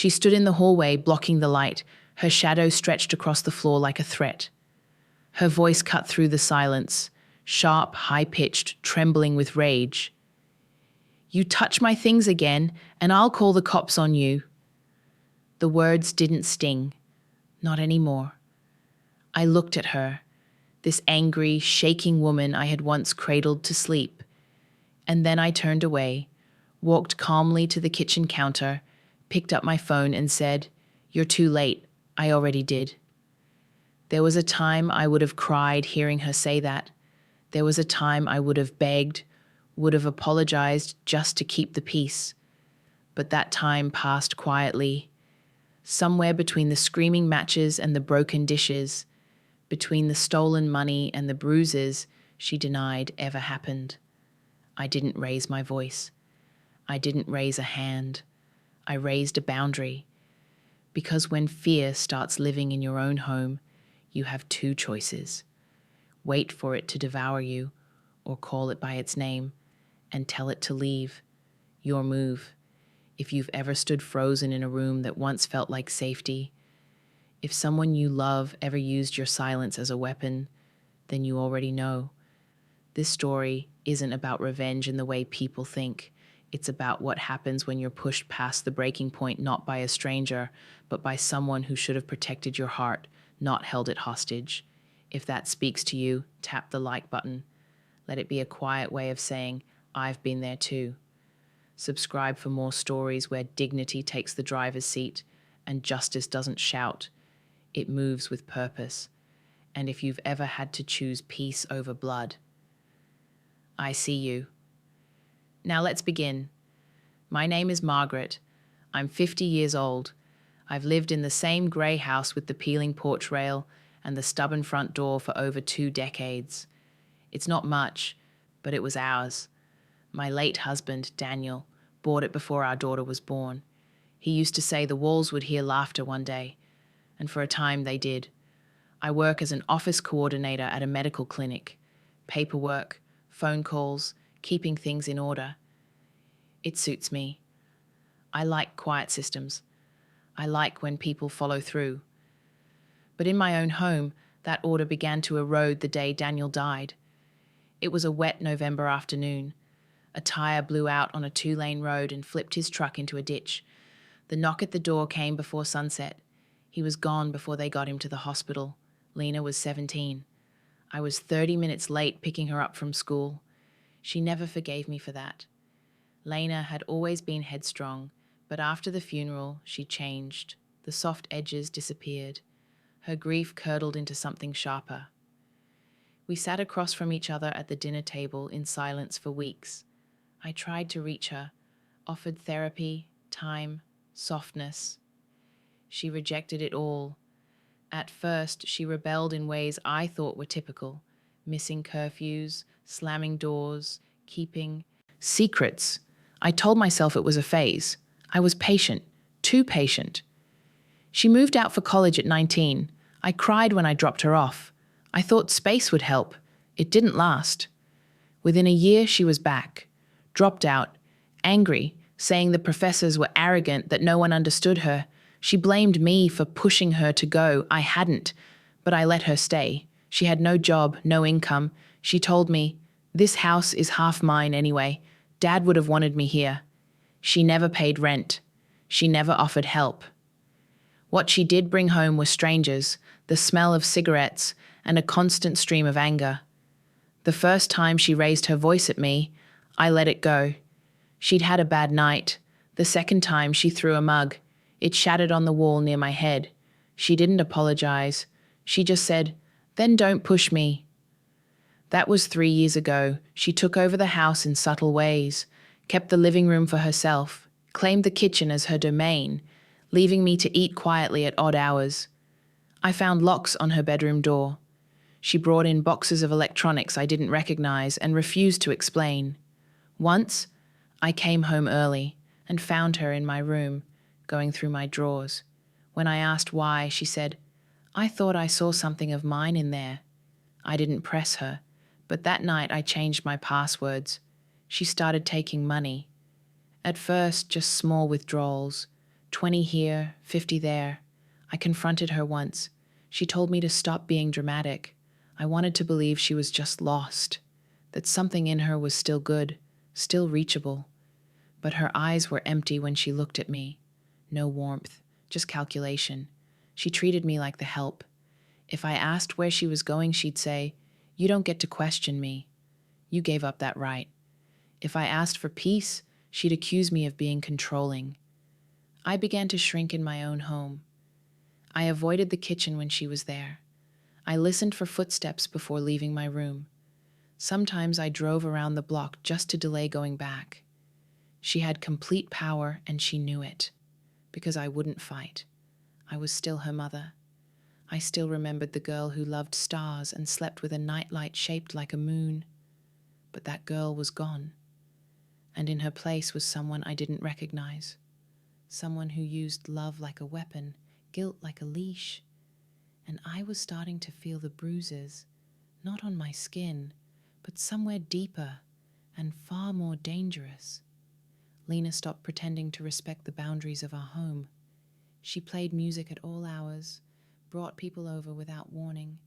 She stood in the hallway, blocking the light, her shadow stretched across the floor like a threat. Her voice cut through the silence, sharp, high-pitched, trembling with rage. "You touch my things again, and I'll call the cops on you." The words didn't sting. Not anymore. I looked at her, this angry, shaking woman I had once cradled to sleep. And then I turned away, walked calmly to the kitchen counter, picked up my phone and said, "You're too late. I already did." There was a time I would have cried hearing her say that. There was a time I would have begged, would have apologized just to keep the peace. But that time passed quietly. Somewhere between the screaming matches and the broken dishes, between the stolen money and the bruises she denied ever happened. I didn't raise my voice. I didn't raise a hand. I raised a boundary. Because when fear starts living in your own home, you have two choices. Wait for it to devour you, or call it by its name and tell it to leave. Your move. If you've ever stood frozen in a room that once felt like safety, if someone you love ever used your silence as a weapon, then you already know. This story isn't about revenge in the way people think. It's about what happens when you're pushed past the breaking point, not by a stranger, but by someone who should have protected your heart, not held it hostage. If that speaks to you, tap the like button. Let it be a quiet way of saying, "I've been there too." Subscribe for more stories where dignity takes the driver's seat and justice doesn't shout. It moves with purpose. And if you've ever had to choose peace over blood, I see you. Now let's begin. My name is Margaret. I'm 50 years old. I've lived in the same grey house with the peeling porch rail and the stubborn front door for over 2 decades. It's not much, but it was ours. My late husband, Daniel, bought it before our daughter was born. He used to say the walls would hear laughter one day, and for a time they did. I work as an office coordinator at a medical clinic. Paperwork, phone calls, keeping things in order. It suits me. I like quiet systems. I like when people follow through. But in my own home, that order began to erode the day Daniel died. It was a wet November afternoon. A tire blew out on a 2-lane road and flipped his truck into a ditch. The knock at the door came before sunset. He was gone before they got him to the hospital. Lena was 17. I was 30 minutes late picking her up from school. She never forgave me for that. Lena had always been headstrong, but after the funeral, she changed. The soft edges disappeared. Her grief curdled into something sharper. We sat across from each other at the dinner table in silence for weeks. I tried to reach her, offered therapy, time, softness. She rejected it all. At first, she rebelled in ways I thought were typical, missing curfews, slamming doors, keeping secrets. I told myself it was a phase. I was patient, too patient. She moved out for college at 19. I cried when I dropped her off. I thought space would help. It didn't last. Within a year, she was back, dropped out, angry, saying the professors were arrogant, that no one understood her. She blamed me for pushing her to go. I hadn't, but I let her stay. She had no job, no income. She told me, "This house is half mine anyway. Dad would have wanted me here." She never paid rent. She never offered help. What she did bring home were strangers, the smell of cigarettes, and a constant stream of anger. The first time she raised her voice at me, I let it go. She'd had a bad night. The second time she threw a mug. It shattered on the wall near my head. She didn't apologize. She just said, "Then don't push me." That was 3 years ago. She took over the house in subtle ways, kept the living room for herself, claimed the kitchen as her domain, leaving me to eat quietly at odd hours. I found locks on her bedroom door. She brought in boxes of electronics I didn't recognize and refused to explain. Once, I came home early and found her in my room, going through my drawers. When I asked why, she said, "I thought I saw something of mine in there." I didn't press her, but that night I changed my passwords. She started taking money. At first, just small withdrawals, 20 here, 50 there. I confronted her once. She told me to stop being dramatic. I wanted to believe she was just lost, that something in her was still good, still reachable. But her eyes were empty when she looked at me. No warmth, just calculation. She treated me like the help. If I asked where she was going, she'd say, "You don't get to question me. You gave up that right." If I asked for peace, she'd accuse me of being controlling. I began to shrink in my own home. I avoided the kitchen when she was there. I listened for footsteps before leaving my room. Sometimes I drove around the block just to delay going back. She had complete power and she knew it. Because I wouldn't fight. I was still her mother. I still remembered the girl who loved stars and slept with a nightlight shaped like a moon. But that girl was gone. And in her place was someone I didn't recognize. Someone who used love like a weapon, guilt like a leash. And I was starting to feel the bruises, not on my skin, but somewhere deeper and far more dangerous. Lena stopped pretending to respect the boundaries of our home. She played music at all hours, brought people over without warning,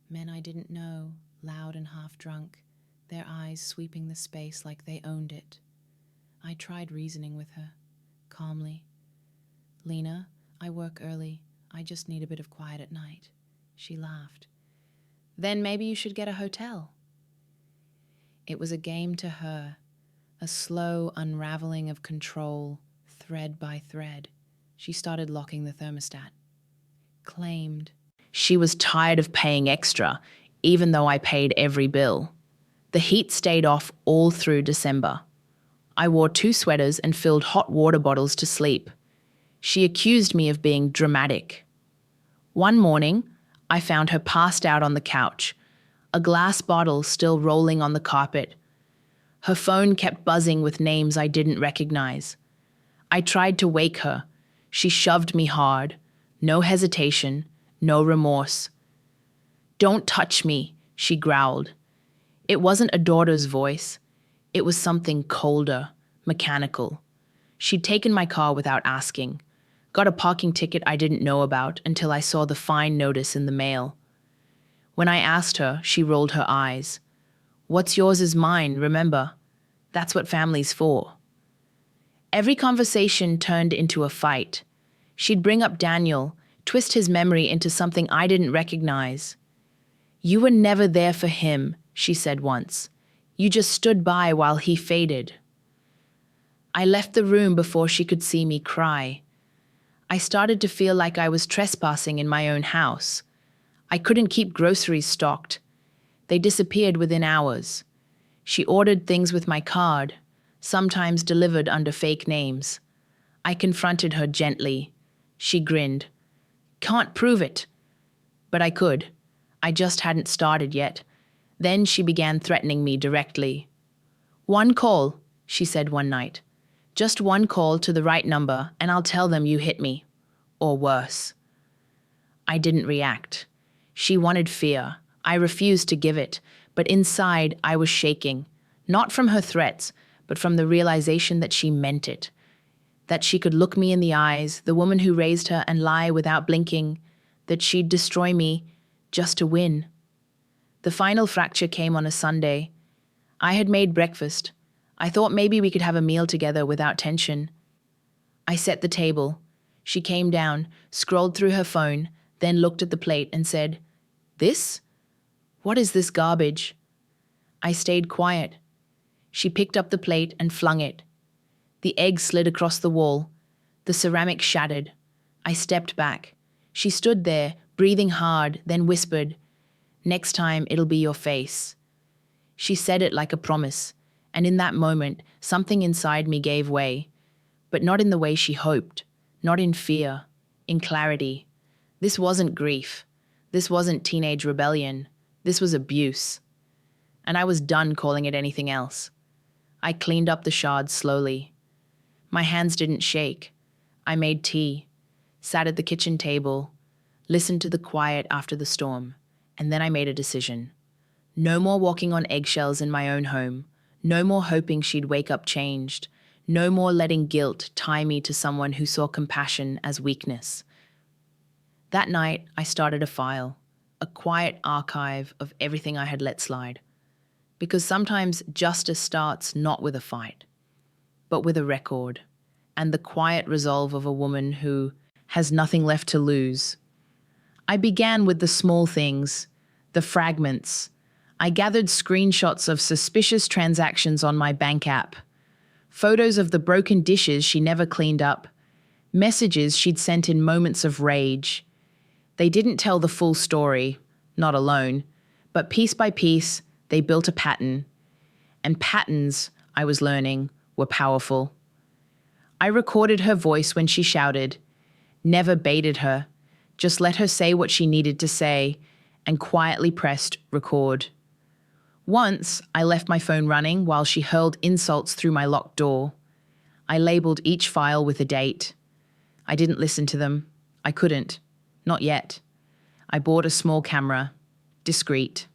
men I didn't know, loud and half drunk, their eyes sweeping the space like they owned it. I tried reasoning with her, calmly. "Lena, I work early. I just need a bit of quiet at night." She laughed. "Then maybe you should get a hotel." It was a game to her, a slow unraveling of control, thread by thread. She started locking the thermostat. Claimed. She was tired of paying extra, even though I paid every bill. The heat stayed off all through December. I wore 2 sweaters and filled hot water bottles to sleep. She accused me of being dramatic. One morning, I found her passed out on the couch, a glass bottle still rolling on the carpet. Her phone kept buzzing with names I didn't recognize. I tried to wake her. She shoved me hard. No hesitation, no remorse. "Don't touch me," she growled. It wasn't a daughter's voice. It was something colder, mechanical. She'd taken my car without asking. Got a parking ticket I didn't know about until I saw the fine notice in the mail. When I asked her, she rolled her eyes. "What's yours is mine, remember? That's what family's for." Every conversation turned into a fight. She'd bring up Daniel, twist his memory into something I didn't recognize. "You were never there for him," she said once. "You just stood by while he faded." I left the room before she could see me cry. I started to feel like I was trespassing in my own house. I couldn't keep groceries stocked. They disappeared within hours. She ordered things with my card, sometimes delivered under fake names. I confronted her gently. She grinned. "Can't prove it." But I could. I just hadn't started yet. Then she began threatening me directly. "One call," she said one night. "Just one call to the right number and I'll tell them you hit me. Or worse." I didn't react. She wanted fear. I refused to give it, but inside I was shaking, not from her threats, but from the realization that she meant it. That she could look me in the eyes, the woman who raised her, and lie without blinking, that she'd destroy me just to win. The final fracture came on a Sunday. I had made breakfast. I thought maybe we could have a meal together without tension. I set the table. She came down, scrolled through her phone, then looked at the plate and said, "This? What is this garbage?" I stayed quiet. She picked up the plate and flung it. The egg slid across the wall. The ceramic shattered. I stepped back. She stood there, breathing hard, then whispered, "Next time it'll be your face." She said it like a promise, and in that moment, something inside me gave way. But not in the way she hoped, not in fear, in clarity. This wasn't grief. This wasn't teenage rebellion. This was abuse. And I was done calling it anything else. I cleaned up the shards slowly. My hands didn't shake. I made tea, sat at the kitchen table, listened to the quiet after the storm, and then I made a decision. No more walking on eggshells in my own home. No more hoping she'd wake up changed. No more letting guilt tie me to someone who saw compassion as weakness. That night, I started a file, a quiet archive of everything I had let slide. Because sometimes justice starts not with a fight, but with a record, and the quiet resolve of a woman who has nothing left to lose. I began with the small things, the fragments. I gathered screenshots of suspicious transactions on my bank app, photos of the broken dishes she never cleaned up, messages she'd sent in moments of rage. They didn't tell the full story, not alone, but piece by piece, they built a pattern. And patterns, I was learning, were powerful. I recorded her voice when she shouted, never baited her, just let her say what she needed to say, and quietly pressed record. Once, I left my phone running while she hurled insults through my locked door. I labeled each file with a date. I didn't listen to them. I couldn't. Not yet. I bought a small camera. Discreet.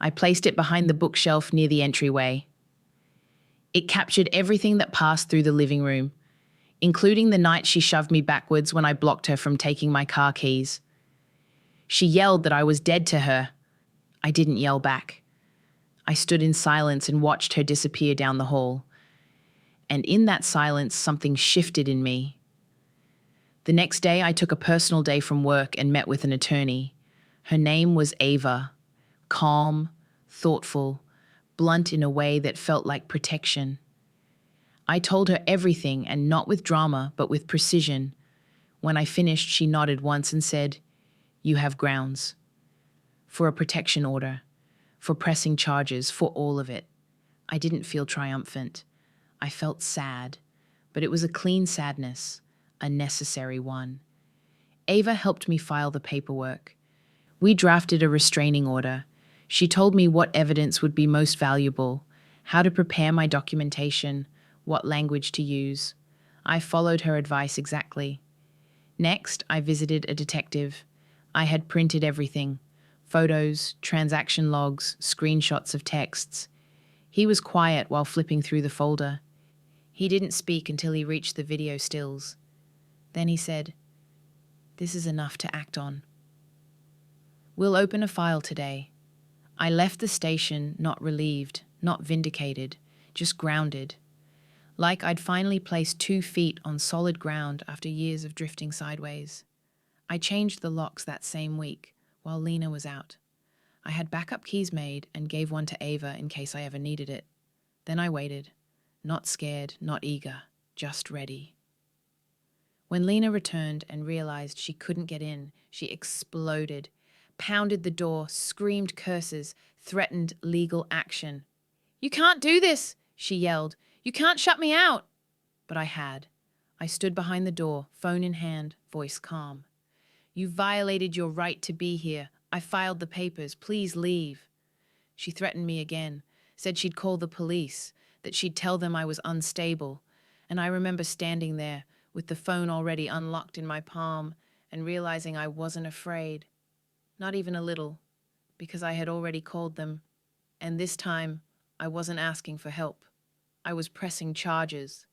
I placed it behind the bookshelf near the entryway. It captured everything that passed through the living room, including the night she shoved me backwards when I blocked her from taking my car keys. She yelled that I was dead to her. I didn't yell back. I stood in silence and watched her disappear down the hall. And in that silence, something shifted in me. The next day, I took a personal day from work and met with an attorney. Her name was Ava. Calm, thoughtful, blunt in a way that felt like protection. I told her everything, and not with drama, but with precision. When I finished, she nodded once and said, "You have grounds. For a protection order. For pressing charges, for all of it." I didn't feel triumphant. I felt sad, but it was a clean sadness, a necessary one. Ava helped me file the paperwork. We drafted a restraining order. She told me what evidence would be most valuable, how to prepare my documentation, what language to use. I followed her advice exactly. Next, I visited a detective. I had printed everything. Photos, transaction logs, screenshots of texts. He was quiet while flipping through the folder. He didn't speak until he reached the video stills. Then he said, "This is enough to act on. We'll open a file today." I left the station not relieved, not vindicated, just grounded. Like I'd finally placed 2 feet on solid ground after years of drifting sideways. I changed the locks that same week, while Lena was out. I had backup keys made and gave one to Ava in case I ever needed it. Then I waited, not scared, not eager, just ready. When Lena returned and realized she couldn't get in, she exploded, pounded the door, screamed curses, threatened legal action. "You can't do this," she yelled. "You can't shut me out." But I had. I stood behind the door, phone in hand, voice calm. "You violated your right to be here. I filed the papers. Please leave." She threatened me again, said she'd call the police, that she'd tell them I was unstable. And I remember standing there with the phone already unlocked in my palm and realizing I wasn't afraid. Not even a little, because I had already called them. And this time, I wasn't asking for help. I was pressing charges.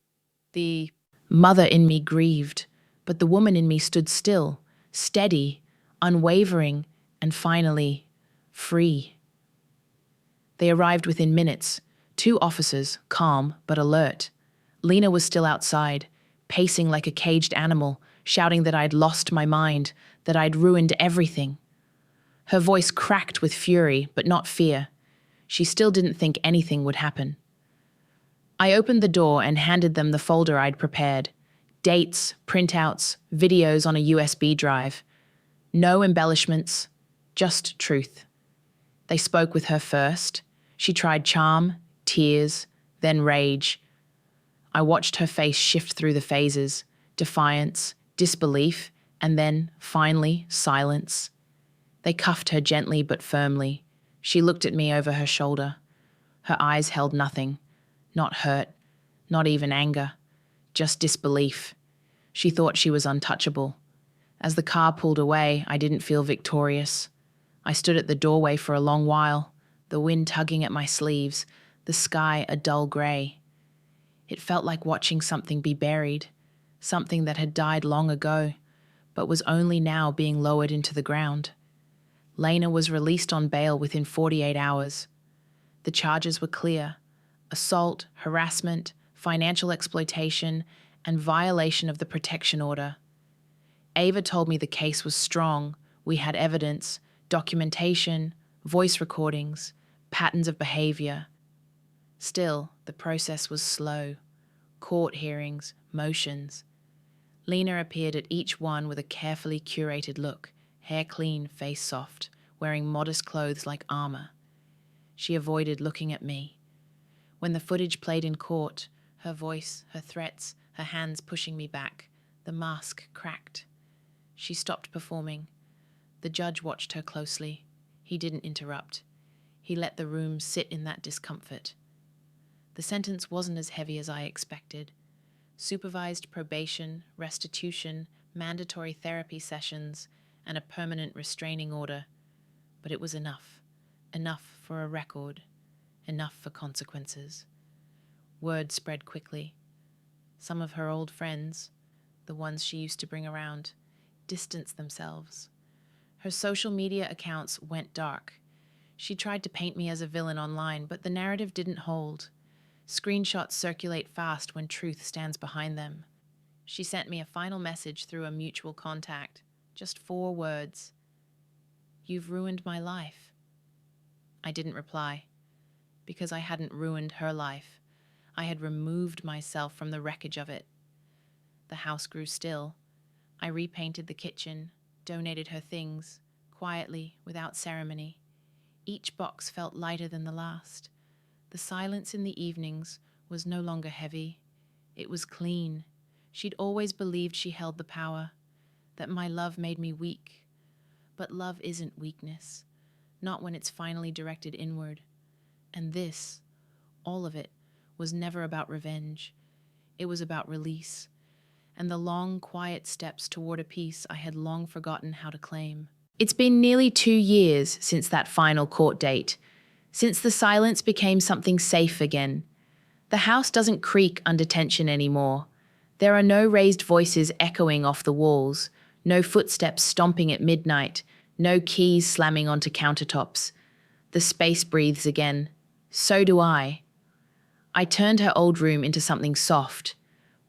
The mother in me grieved, but the woman in me stood still, steady, unwavering, and finally, free. They arrived within minutes, 2 officers, calm but alert. Lena was still outside, pacing like a caged animal, shouting that I'd lost my mind, that I'd ruined everything. Her voice cracked with fury, but not fear. She still didn't think anything would happen. I opened the door and handed them the folder I'd prepared. Dates, printouts, videos on a USB drive. No embellishments, just truth. They spoke with her first. She tried charm, tears, then rage. I watched her face shift through the phases, defiance, disbelief, and then, finally, silence. They cuffed her gently but firmly. She looked at me over her shoulder. Her eyes held nothing. Not hurt, not even anger, just disbelief. She thought she was untouchable. As the car pulled away, I didn't feel victorious. I stood at the doorway for a long while, the wind tugging at my sleeves, the sky a dull grey. It felt like watching something be buried, something that had died long ago, but was only now being lowered into the ground. Lena was released on bail within 48 hours. The charges were clear: assault, harassment, financial exploitation, and violation of the protection order. Ava told me the case was strong. We had evidence, documentation, voice recordings, patterns of behavior. Still, the process was slow. Court hearings, motions. Lena appeared at each one with a carefully curated look, hair clean, face soft, wearing modest clothes like armor. She avoided looking at me. When the footage played in court, her voice, her threats, her hands pushing me back, the mask cracked. She stopped performing. The judge watched her closely. He didn't interrupt. He let the room sit in that discomfort. The sentence wasn't as heavy as I expected. Supervised probation, restitution, mandatory therapy sessions, and a permanent restraining order. But it was enough. Enough for a record. Enough for consequences. Word spread quickly. Some of her old friends, the ones she used to bring around, distanced themselves. Her social media accounts went dark. She tried to paint me as a villain online, but the narrative didn't hold. Screenshots circulate fast when truth stands behind them. She sent me a final message through a mutual contact. Just 4 words. "You've ruined my life." I didn't reply, because I hadn't ruined her life. I had removed myself from the wreckage of it. The house grew still. I repainted the kitchen, donated her things, quietly, without ceremony. Each box felt lighter than the last. The silence in the evenings was no longer heavy. It was clean. She'd always believed she held the power, that my love made me weak. But love isn't weakness, not when it's finally directed inward. And this, all of it, was never about revenge. It was about release, and the long, quiet steps toward a peace I had long forgotten how to claim. It's been nearly 2 years since that final court date, since the silence became something safe again. The house doesn't creak under tension anymore. There are no raised voices echoing off the walls, no footsteps stomping at midnight, no keys slamming onto countertops. The space breathes again. So do I. I turned her old room into something soft.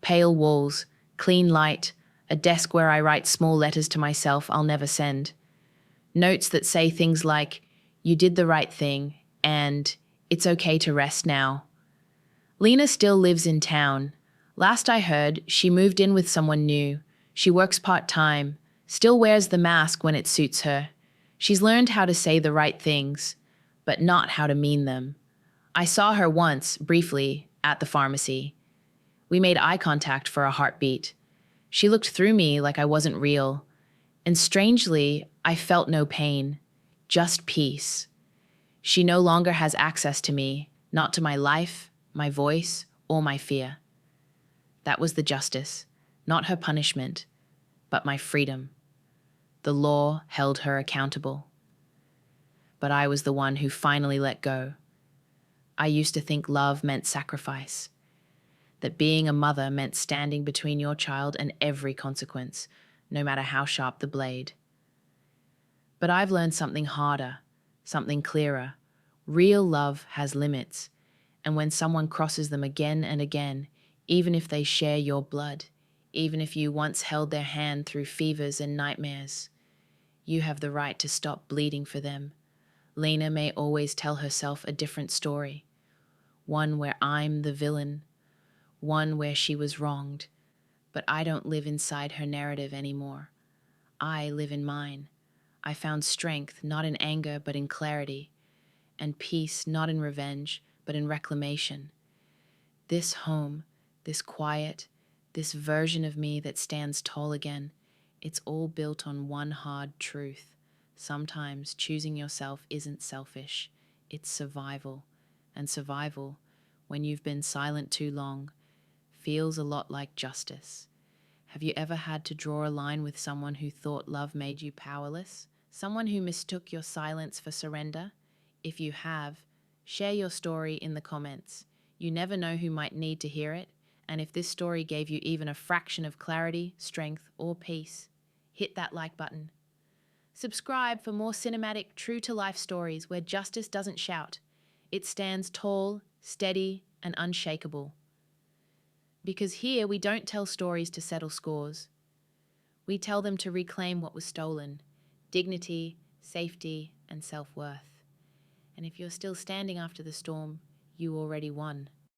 Pale walls, clean light, a desk where I write small letters to myself I'll never send. Notes that say things like, "You did the right thing," and "It's okay to rest now." Lena still lives in town. Last I heard, she moved in with someone new. She works part-time, still wears the mask when it suits her. She's learned how to say the right things, but not how to mean them. I saw her once, briefly, at the pharmacy. We made eye contact for a heartbeat. She looked through me like I wasn't real. And strangely, I felt no pain, just peace. She no longer has access to me, not to my life, my voice, or my fear. That was the justice, not her punishment, but my freedom. The law held her accountable. But I was the one who finally let go. I used to think love meant sacrifice, that being a mother meant standing between your child and every consequence, no matter how sharp the blade. But I've learned something harder, something clearer. Real love has limits, and when someone crosses them again and again, even if they share your blood, even if you once held their hand through fevers and nightmares, you have the right to stop bleeding for them. Lena may always tell herself a different story, one where I'm the villain, one where she was wronged, but I don't live inside her narrative anymore. I live in mine. I found strength not in anger but in clarity, and peace not in revenge but in reclamation. This home, this quiet, this version of me that stands tall again, it's all built on one hard truth. Sometimes choosing yourself isn't selfish, it's survival. And survival, when you've been silent too long, feels a lot like justice. Have you ever had to draw a line with someone who thought love made you powerless? Someone who mistook your silence for surrender? If you have, share your story in the comments. You never know who might need to hear it, and if this story gave you even a fraction of clarity, strength, or peace, hit that like button. Subscribe for more cinematic, true-to-life stories where justice doesn't shout. It stands tall, steady, and unshakable. Because here we don't tell stories to settle scores. We tell them to reclaim what was stolen: dignity, safety, and self-worth. And if you're still standing after the storm, you already won.